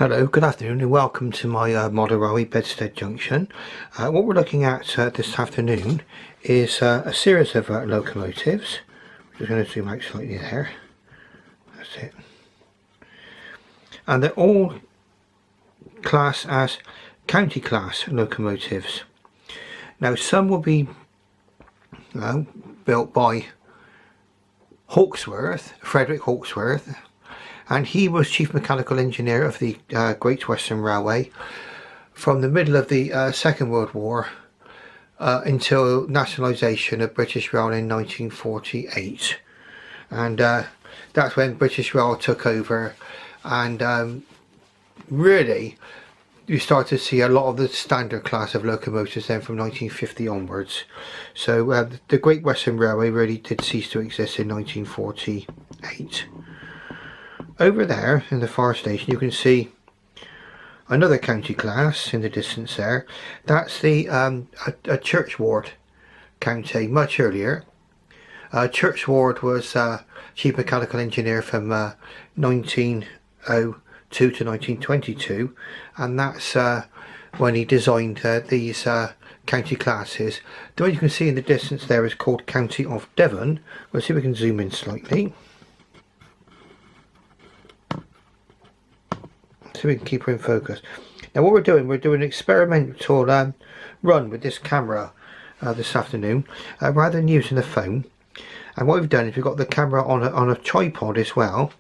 Hello, good afternoon and welcome to my model railway Bedstead Junction. What we're looking at this afternoon is a series of locomotives. I'm just going to zoom out slightly there. That's it. And they're all classed as county class locomotives. Now some will be built by Hawksworth, Frederick Hawksworth, and he was chief mechanical engineer of the Great Western Railway from the middle of the Second World War until nationalisation of British Rail in 1948, and that's when British Rail took over, and really you start to see a lot of the standard class of locomotives then from 1950 onwards. So the Great Western Railway really did cease to exist in 1948. Over there in the far station you can see another county class in the distance there. That's the a churchward county, much earlier. Churchward was chief mechanical engineer from 1902 to 1922, and that's when he designed these county classes. The one you can see in the distance there is called County of Devon. We'll see if we can zoom in slightly. So we can keep her in focus. Now what we're doing an experimental run with this camera this afternoon, rather than using the phone. And what we've done is we've got the camera on a tripod as well,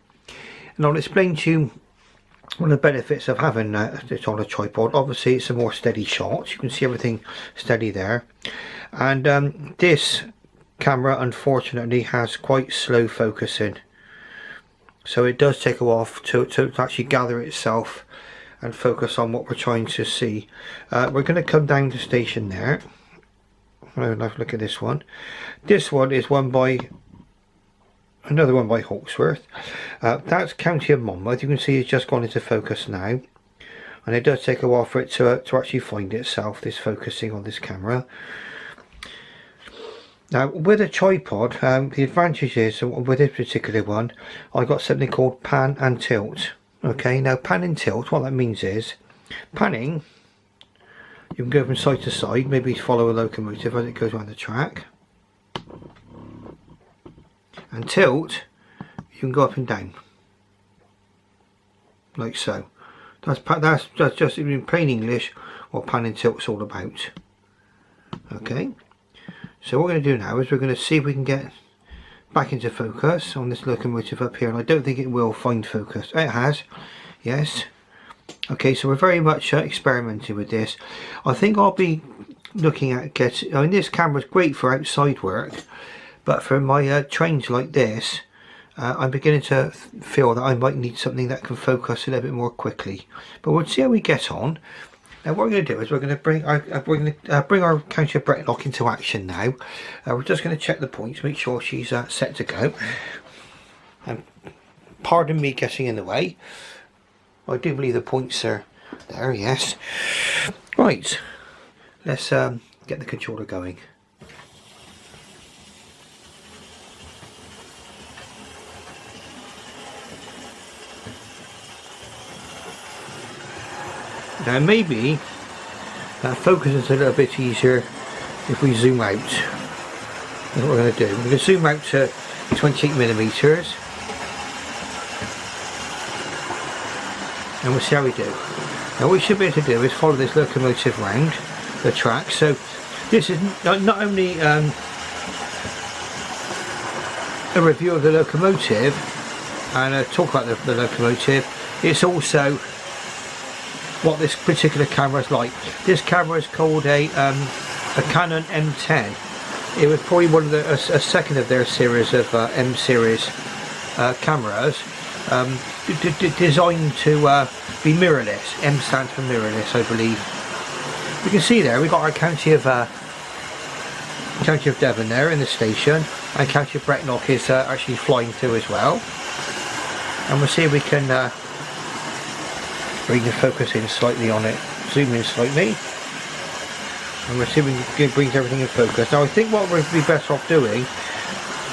and I'll explain to you one of the benefits of having it on a tripod. Obviously it's a more steady shot, you can see everything steady there, and this camera unfortunately has quite slow focusing. So it does take a while to actually gather itself and focus on what we're trying to see. We're going to come down the station there. Have a look at this one. This one is another one by Hawksworth. That's County of Monmouth. You can see it's just gone into focus now. And it does take a while for it to actually find itself, this focusing on this camera. Now with a tripod, the advantage is with this particular one, I got something called pan and tilt. Okay, now pan and tilt, what that means is, panning, you can go from side to side, maybe follow a locomotive as it goes around the track. And tilt, you can go up and down, like so. That's just in plain English what pan and tilt's all about. Okay. So what we're going to do now is we're going to see if we can get back into focus on this locomotive up here, and I don't think it will find focus. It has, yes. Okay, so we're very much experimenting with this. I think I'll be looking at getting, I mean this camera's great for outside work, but for my trains like this, I'm beginning to feel that I might need something that can focus a little bit more quickly. But we'll see how we get on. Now what we're going to do is we're going to bring our County of Brecknock into action now. We're just going to check the points, make sure she's set to go. And pardon me getting in the way. I do believe the points are there, yes. Right, let's get the controller going. Now maybe that focus is a little bit easier if we zoom out. That's what we're going to do. We're going to zoom out to 28mm and we'll see how we do. Now what we should be able to do is follow this locomotive round the track. So this is not only a review of the locomotive and talk about the locomotive, it's also what this particular camera is like. This camera is called a Canon M10. It was probably one of a second of their series of M series cameras, designed to be mirrorless. M stands for mirrorless, I believe. You can see there we've got our County of Devon there in the station, and County of Brecknock is actually flying through as well. And we'll see if we can bring the focus in slightly on it, zoom in slightly, and we'll see if we can bring everything in focus. Now I think what we'll be better off doing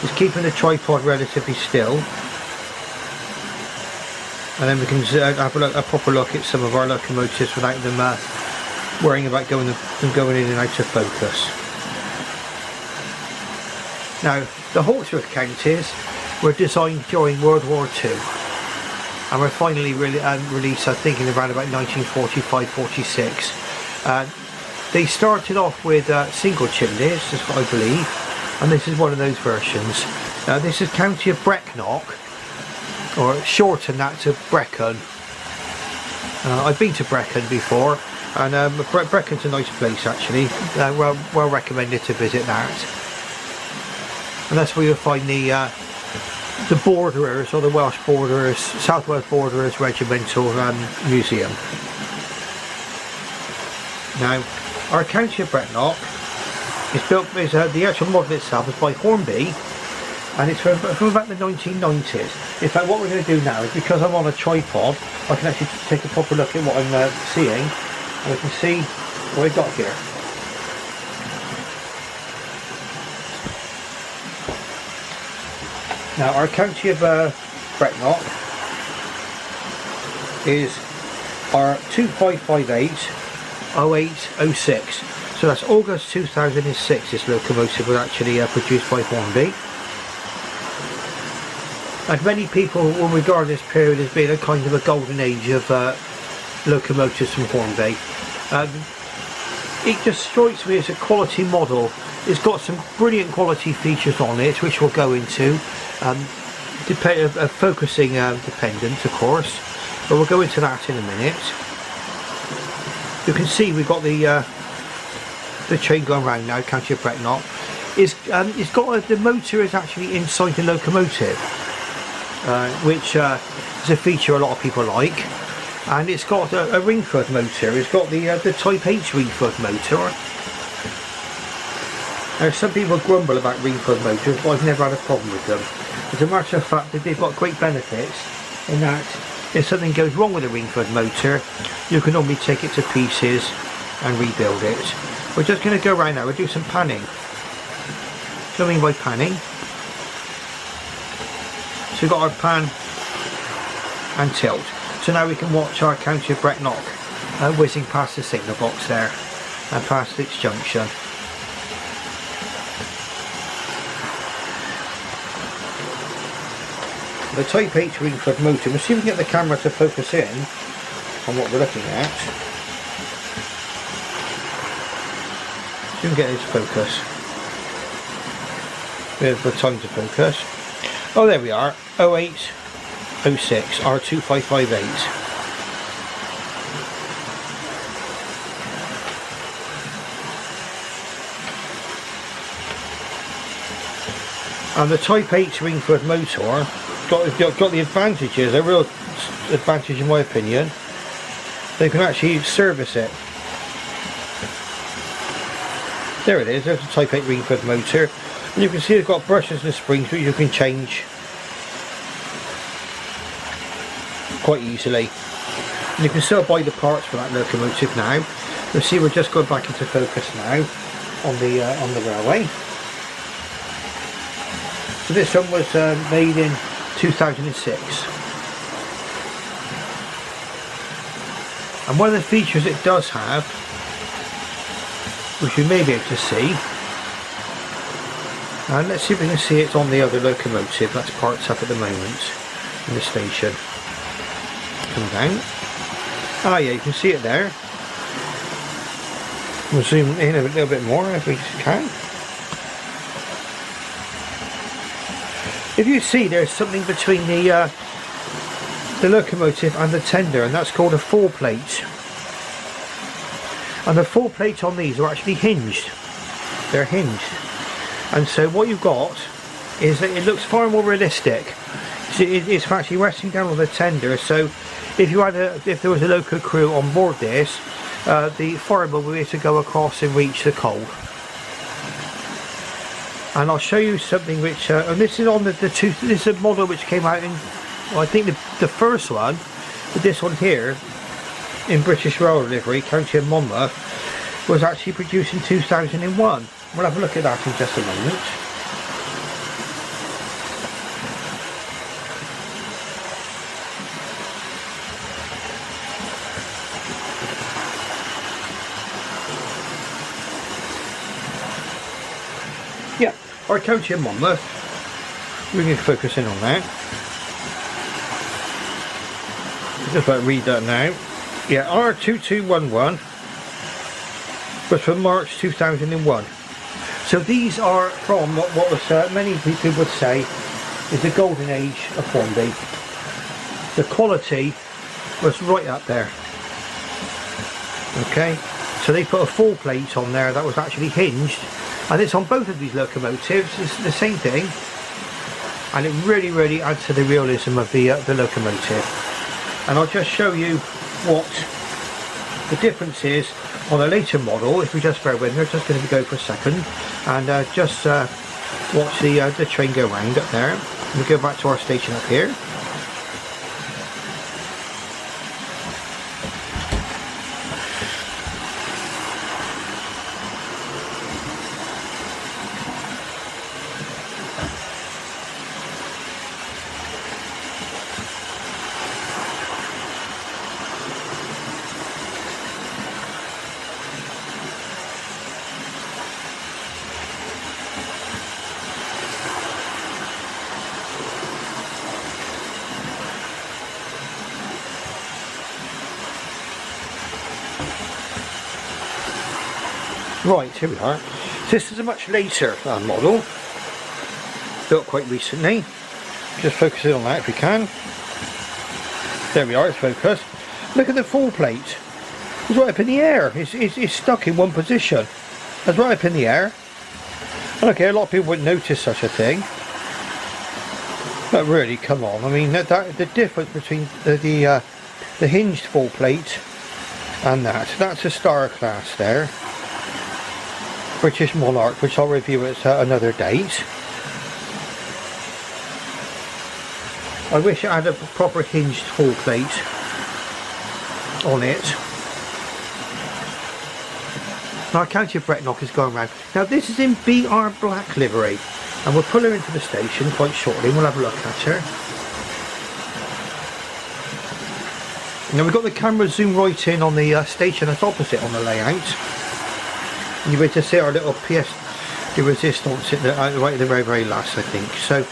is keeping the tripod relatively still and then we can have a proper look at some of our locomotives without them worrying about going in and out of focus. Now, the Hawksworth counties were designed during World War II, and were finally released, I think, in around about 1945-46. They started off with single chimneys, that's what I believe, and this is one of those versions. This is County of Brecknock, or shorten that to Brecon. I've been to Brecon before, and Brecon's a nice place actually. Well recommended to visit that. And that's where you'll find the Borderers, or the Welsh Borderers, South Wales Borderers Regimental Museum. Now, our County of Brecknock is the actual model itself is by Hornby, and it's from about the 1990s. In fact, what we're going to do now is, because I'm on a tripod, I can actually take a proper look at what I'm seeing, and we can see what we've got here. Now, our County of Brecknock is our 2558-0806. So that's August 2006. This locomotive was actually produced by Hornby. And many people will regard this period as being a kind of a golden age of locomotives from Hornby. It just strikes me as a quality model. It's got some brilliant quality features on it, which we'll go into. Focusing dependent, of course, but we'll go into that in a minute. You can see we've got the train going round now. County of Brecknock. It's got the motor is actually inside the locomotive, which is a feature a lot of people like, and it's got a Ringford motor. It's got the Type H Ringford motor. Now, some people grumble about Ringford motors, but I've never had a problem with them. As a matter of fact, they've got great benefits in that if something goes wrong with a Ringford motor, you can normally take it to pieces and rebuild it. We're just going to go around now, we'll do some panning. What do I mean by panning? So we've got our pan and tilt. So now we can watch our County of Brecknock whizzing past the signal box there and past its junction. The Type H Ringford motor, we'll see if we can get the camera to focus in on what we're looking at. See if we can get it to focus. We have the time to focus. Oh, there we are, 0806 R2558. And the Type H Ringford motor got the advantages, a real advantage in my opinion. They can actually service it. There it is, there's the Type 8 Ringford motor. And you can see it's got brushes and springs which you can change quite easily. And you can still buy the parts for that locomotive now. You'll see we're just going back into focus now on the railway. So this one was made in 2006. And one of the features it does have, which you may be able to see, and let's see if we can see it on the other locomotive that's parked up at the moment in the station. Come down. Ah yeah, you can see it there. We'll zoom in a little bit more if we can. If you see, there's something between the locomotive and the tender, and that's called a fall plate. And the fall plates on these are actually hinged. They're hinged. And so what you've got is that it looks far more realistic. So it's actually resting down on the tender. So if there was a loco crew on board this, the fireman will be able to go across and reach the coal. And I'll show you something which, and this is on this is a model which came out in, well, I think the first one, but this one here, in British Rail Livery, County of Monmouth, was actually produced in 2001. We'll have a look at that in just a moment. our county in Monmouth, we can focus in on that. Just about to read that now. Yeah, R2211 was from March 2001. So these are from what was many people would say is the golden age of Hornby. The quality was right up there. Okay, so they put a full plate on there that was actually hinged, and it's on both of these locomotives. It's the same thing, and it really adds to the realism of the locomotive. And I'll just show you what the difference is on a later model. If we just bear with me, I'm just going to go for a second and just watch the train go round up there. We'll go back to our station up here. Right, here we are. This is a much later model, built quite recently. Just focusing on that if we can. There we are, it's focused. Look at the full plate. It's right up in the air. It's stuck in one position. It's right up in the air. And okay, a lot of people wouldn't notice such a thing. But really, come on. I mean, the difference between the hinged full plate and that's a star class there. British Monarch, which I'll review at another date. I wish it had a proper hinged full plate on it. Now, County of Brecknock is going round. Now, this is in BR black livery, and we'll pull her into the station quite shortly. We'll have a look at her. Now, we've got the camera zoom right in on the station that's opposite on the layout. You were to see our little pièce de resistance at right at the very last, I think. So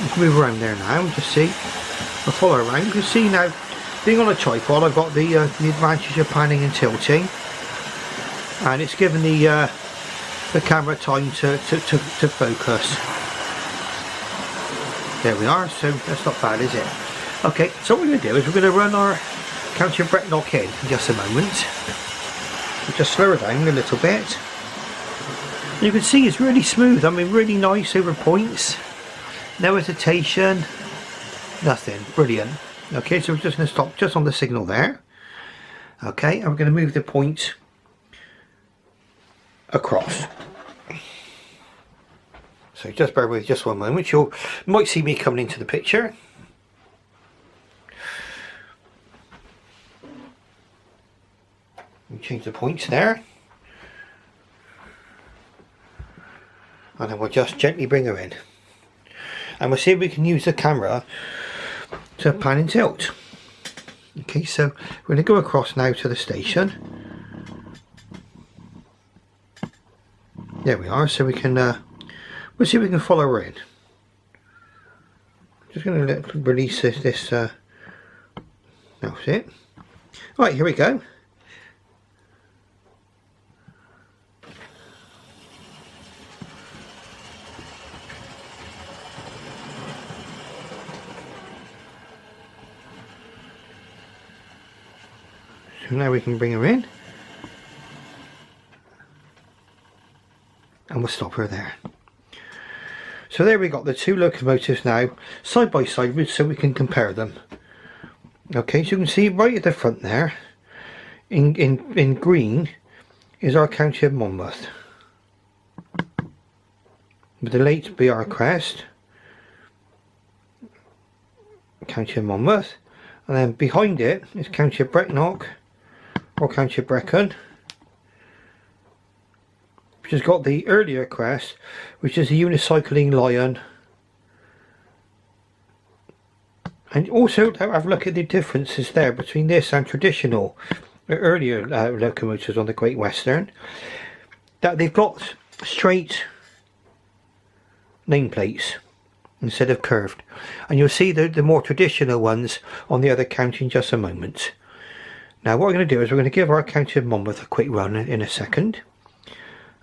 let's move around there now and just see. I'll follow around. You can see now, being on a tripod, I've got the advantage of panning and tilting, and it's given the camera time to focus. There we are. So that's not bad, is it? Okay. So what we're going to do is we're going to run our County of Brecknock in just a moment. Just slow her down a little bit. You can see it's really smooth. I mean, really nice over points. No hesitation. Nothing. Brilliant. Okay, so we're just going to stop just on the signal there. Okay, and we're going to move the point across. So just bear with just one moment. You might see me coming into the picture. Change the points there, and then we'll just gently bring her in, and we'll see if we can use the camera to pan and tilt. Okay, so we're going to go across now to the station. There we are. So we can we'll see if we can follow her in. Just going to release this that's it. Right, here we go. So now we can bring her in, and we'll stop her there. So there we got the two locomotives now side by side, so we can compare them. Okay, so you can see right at the front there in green is our County of Monmouth with the late BR crest, County of Monmouth, and then behind it is County of Brecknock or County of Brecon, which has got the earlier crest, which is a unicycling lion. And also have a look at the differences there between this and traditional earlier locomotives on the Great Western, that they've got straight nameplates instead of curved, and you'll see the more traditional ones on the other county in just a moment. Now what we're going to do is we're going to give our county of Monmouth a quick run in a second,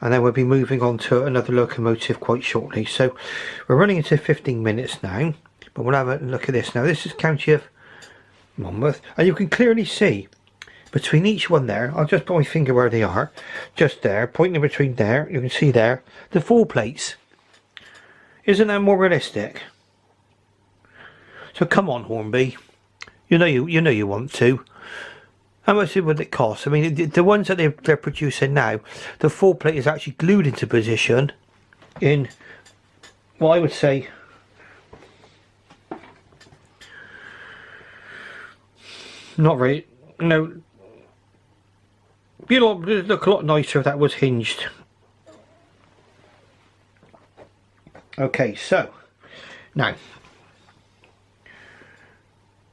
and then we'll be moving on to another locomotive quite shortly. So we're running into 15 minutes now, but we'll have a look at this now. This is county of Monmouth, and you can clearly see between each one there, I'll just put my finger where they are, just there, pointing between there, you can see there, the full plates. Isn't that more realistic? So come on, Hornby, you know you want to. How much would it cost? I mean, the ones that they're producing now, the full plate is actually glued into position in, well, I would say, not really, no. It'd look a lot nicer if that was hinged. Okay, so now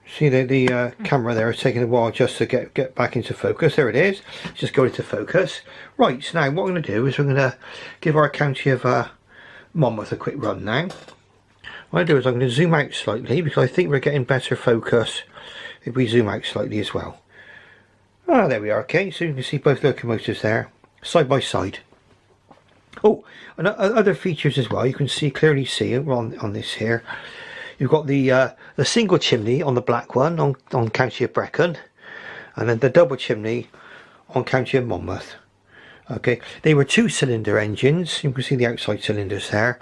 see the camera there is taking a while just to get back into focus. There it is. Just go into focus. Right, so now what we're going to do is we're going to give our county of Monmouth a quick run now. What I do is I'm going to zoom out slightly because I think we're getting better focus if we zoom out slightly as well. Ah, there we are. Okay, so you can see both locomotives there, side by side. Oh, and other features as well. You can clearly see it on this here. You've got the single chimney on the black one on county of Brecon, and then the double chimney on county of Monmouth. Okay, they were 2-cylinder engines. You can see the outside cylinders there,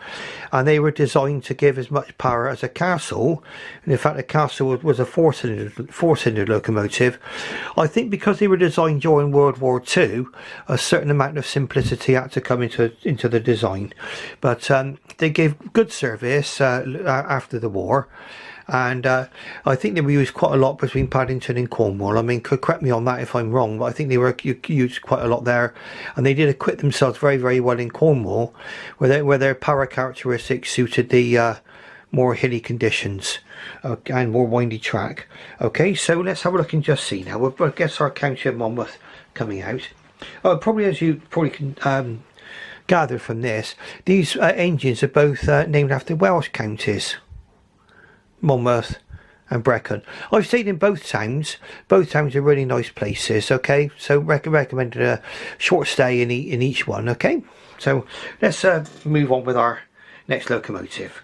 and they were designed to give as much power as a Castle. And in fact, the Castle was a four-cylinder locomotive. I think because they were designed during World War II, a certain amount of simplicity had to come into the design. But they gave good service after the war. And I think they were used quite a lot between Paddington and Cornwall. I mean, could correct me on that if I'm wrong, but I think they were used quite a lot there, and they did acquit themselves very, very well in Cornwall, where their power characteristics suited the more hilly conditions and more windy track. Okay, so let's have a look and just see now. We'll guess our county of Monmouth coming out. Probably, as you probably can gather from this, these engines are both named after Welsh counties, Monmouth and Brecon. I've stayed in both towns. Both towns are really nice places. Okay, so recommended a short stay in each one. Okay, so let's move on with our next locomotive.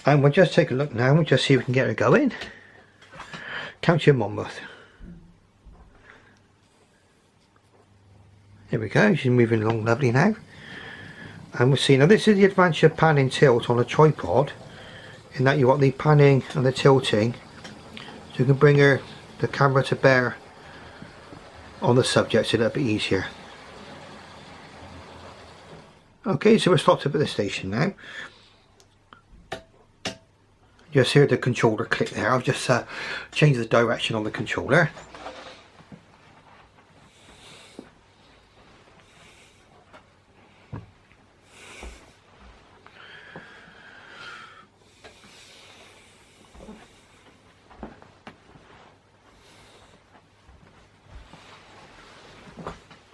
And we'll just take a look now and just see if we can get her going. County of Monmouth. There we go, she's moving along lovely now. And we'll see, now this is the advantage of pan and tilt on a tripod, in that you've got the panning and the tilting, so you can bring the camera to bear on the subject a little bit easier. Okay, so we're stopped up at the station now. Just hear the controller click there. I've just changed the direction on the controller.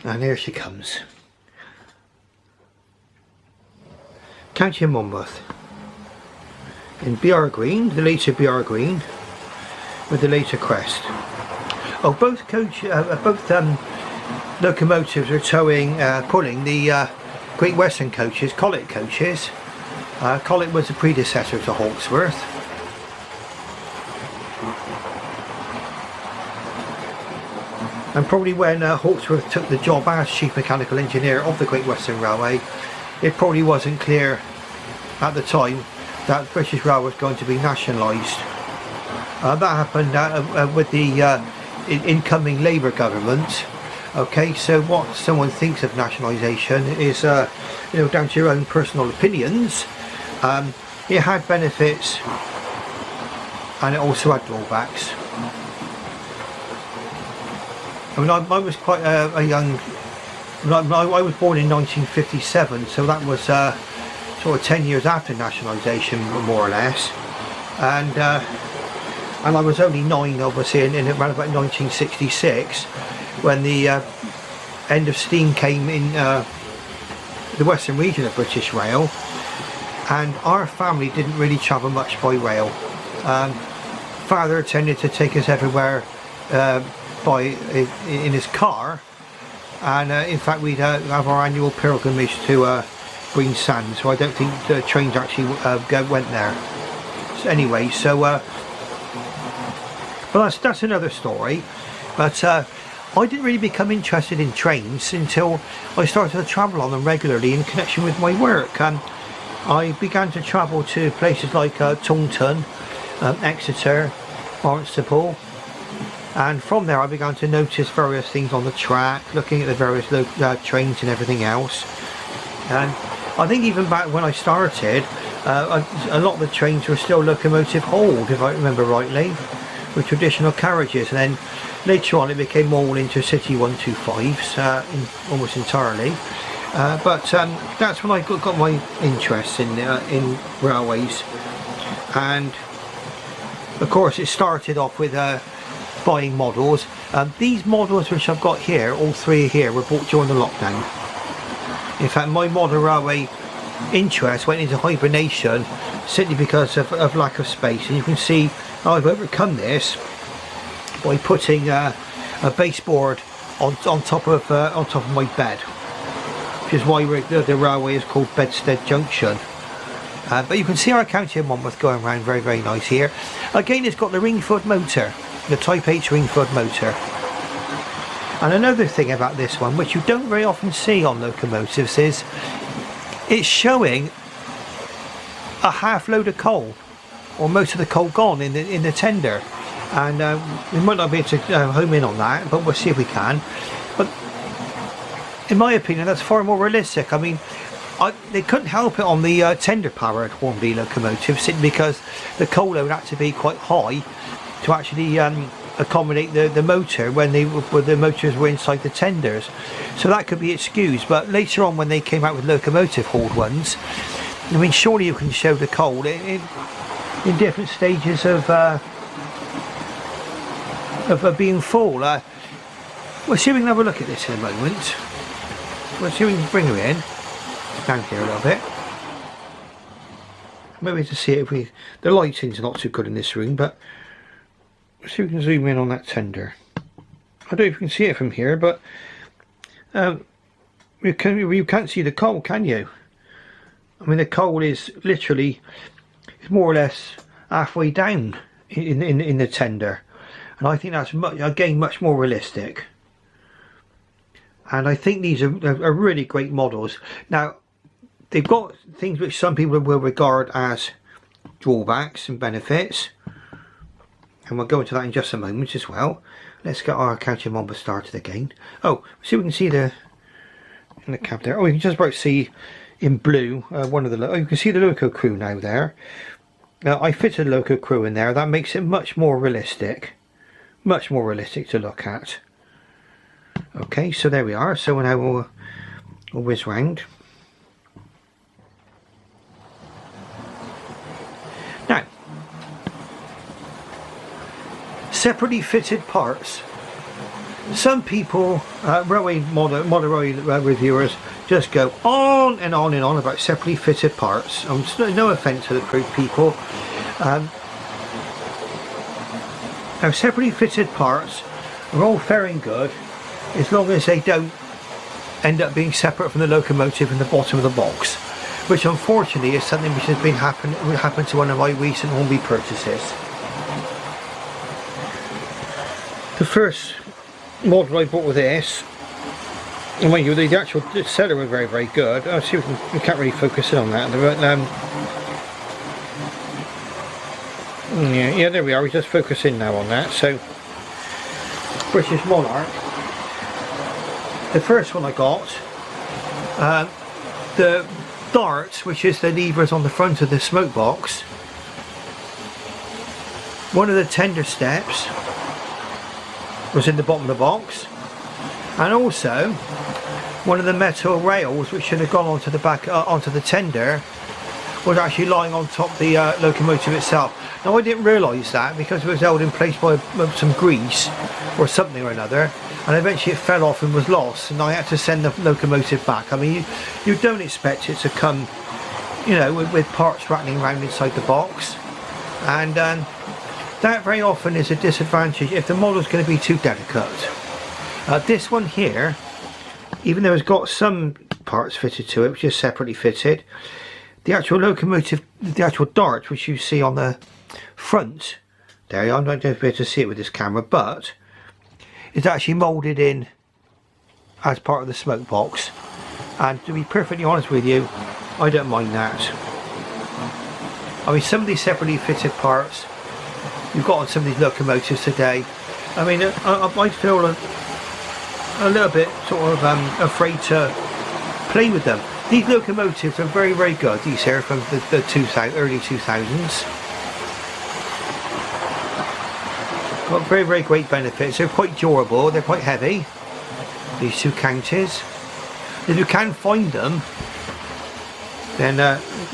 And here she comes. County of Monmouth. In BR green, the later BR green, with the later crest. Oh, both locomotives are pulling the Great Western coaches, Collet coaches. Collet was the predecessor to Hawksworth. And probably when Hawksworth took the job as Chief Mechanical Engineer of the Great Western Railway, it probably wasn't clear at the time that British Rail was going to be nationalised. That happened with the incoming Labour government. Okay, so what someone thinks of nationalisation is, down to your own personal opinions. It had benefits, and it also had drawbacks. I mean, I was quite a young. I was born in 1957, so that was sort of 10 years after nationalisation, more or less, and I was only 9, obviously, in around about 1966, when the end of steam came in the western region of British Rail, and our family didn't really travel much by rail. Father tended to take us everywhere in his car, and in fact we'd have our annual pilgrimage to Green Sand, so I don't think the trains actually went there. So anyway, so well, that's another story. But I didn't really become interested in trains until I started to travel on them regularly in connection with my work. I began to travel to places like Taunton, Exeter, Barnstaple, and from there I began to notice various things on the track, looking at the various trains and everything else. And I think even back when I started, a lot of the trains were still locomotive hauled, if I remember rightly, with traditional carriages, and then later on it became all intercity 125s almost entirely. But that's when I got my interest in railways, and of course it started off with buying models. These models which I've got here, all three here, were bought during the lockdown. In fact, my model railway interest went into hibernation simply because of lack of space, and you can see how I've overcome this by putting a baseboard on top of my bed, which is why the railway is called Bedstead Junction. But you can see our county of Monmouth going around very, very nice here. Again, it's got the Ringford motor, the Type H Ringford motor. And another thing about this one, which you don't very often see on locomotives, is it's showing a half load of coal, or most of the coal gone in the tender. And we might not be able to home in on that, but we'll see if we can. But in my opinion, that's far more realistic. I mean, they couldn't help it on the tender powered Hornby locomotives, simply because the coal load had to be quite high to actually accommodate the motor when the motors were inside the tenders. So that could be excused. But later on, when they came out with locomotive hauled ones, I mean, surely you can show the coal in different stages of being full. We'll see if we can have a look at this in a moment. We'll see if we can bring her in. Down here a little bit. Maybe to see if the lighting's not too good in this room, but let's see if we can zoom in on that tender. I don't know if you can see it from here, but you can't see the coal, can you? I mean, the coal is literally more or less halfway down in the tender, and I think that's much more realistic. And I think these are really great models. Now, they've got things which some people will regard as drawbacks and benefits, and we'll go into that in just a moment as well. Let's get our county of Monmouth started again. Oh, see if we can see in the cab there. Oh, you can just about see in blue you can see the loco crew now there. I fitted a loco crew in there. That makes it much more realistic to look at. Okay, so there we are. So now we'll whiz round. Now, separately fitted parts. Some people, model railway reviewers, just go on and on and on about separately fitted parts. No offence to the people. Now, separately fitted parts are all fair and good, as long as they don't end up being separate from the locomotive in the bottom of the box, which unfortunately is something which has happened to one of my recent Hornby purchases. The first model I bought with this, and mind you, the actual seller was very, very good. I'll see if we can't really focus in on that. Yeah, there we are. We just focus in now on that. So, British Monarch. The first one I got, the darts, which is the levers on the front of the smoke box, one of the tender steps was in the bottom of the box, And also one of the metal rails which should have gone onto the back onto the tender was actually lying on top of the locomotive itself. Now I didn't realise that because it was held in place by some grease or something or another, and eventually it fell off and was lost, and I had to send the locomotive back. I mean, you don't expect it to come, you know, with parts rattling around inside the box, and that very often is a disadvantage if the model's going to be too delicate. This one here, even though it's got some parts fitted to it which is separately fitted, the actual locomotive, the actual dart which you see on the front there, I'm not going to be able to see it with this camera, but it's actually moulded in as part of the smoke box, and to be perfectly honest with you, I don't mind that. I mean, some of these separately fitted parts you've got on some of these locomotives today, I mean, I feel a little bit sort of afraid to play with them. These locomotives are very, very good. These here from the early 2000s. Got very, very great benefits. They're quite durable. They're quite heavy. These two counties. If you can find them, then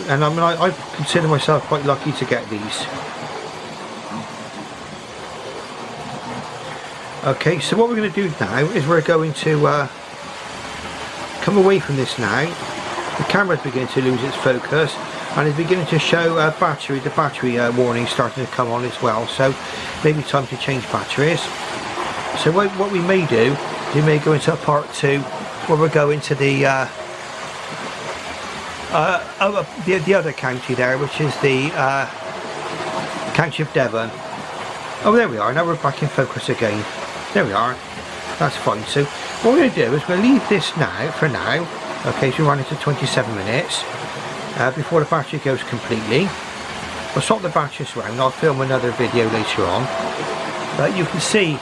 and I mean, I consider myself quite lucky to get these. Okay, so what we're going to do now is we're going to come away from this now. The camera's beginning to lose its focus and it's beginning to show the battery warning starting to come on as well, so maybe time to change batteries. So what we may do is we may go into a part 2 where we'll go into the other county there, which is the county of Devon. Oh, there we are, now we're back in focus again. There we are, that's fine. So what we're going to do is we'll leave this now, for now. Okay, so we're running to 27 minutes before the battery goes completely. We'll swap the batteries around. I'll film another video later on. But you can see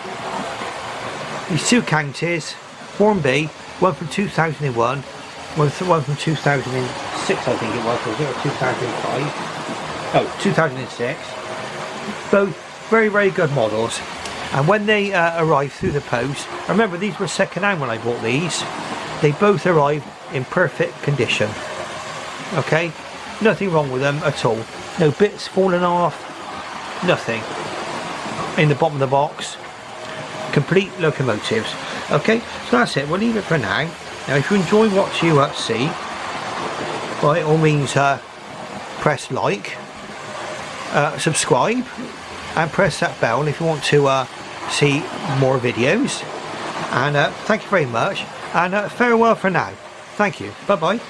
these two counties, Hornby, one from 2001, one from 2006 I think it was, or 2005. Oh, 2006. Both very, very good models. And when they arrived through the post, remember these were second hand when I bought these, they both arrived in perfect condition. Okay, nothing wrong with them at all, no bits falling off, nothing in the bottom of the box, complete locomotives. Okay, so that's it, we'll leave it for now. Now if you enjoy what you see, by all means press like, subscribe and press that bell if you want to see more videos, and thank you very much, and farewell for now. Thank you, bye bye.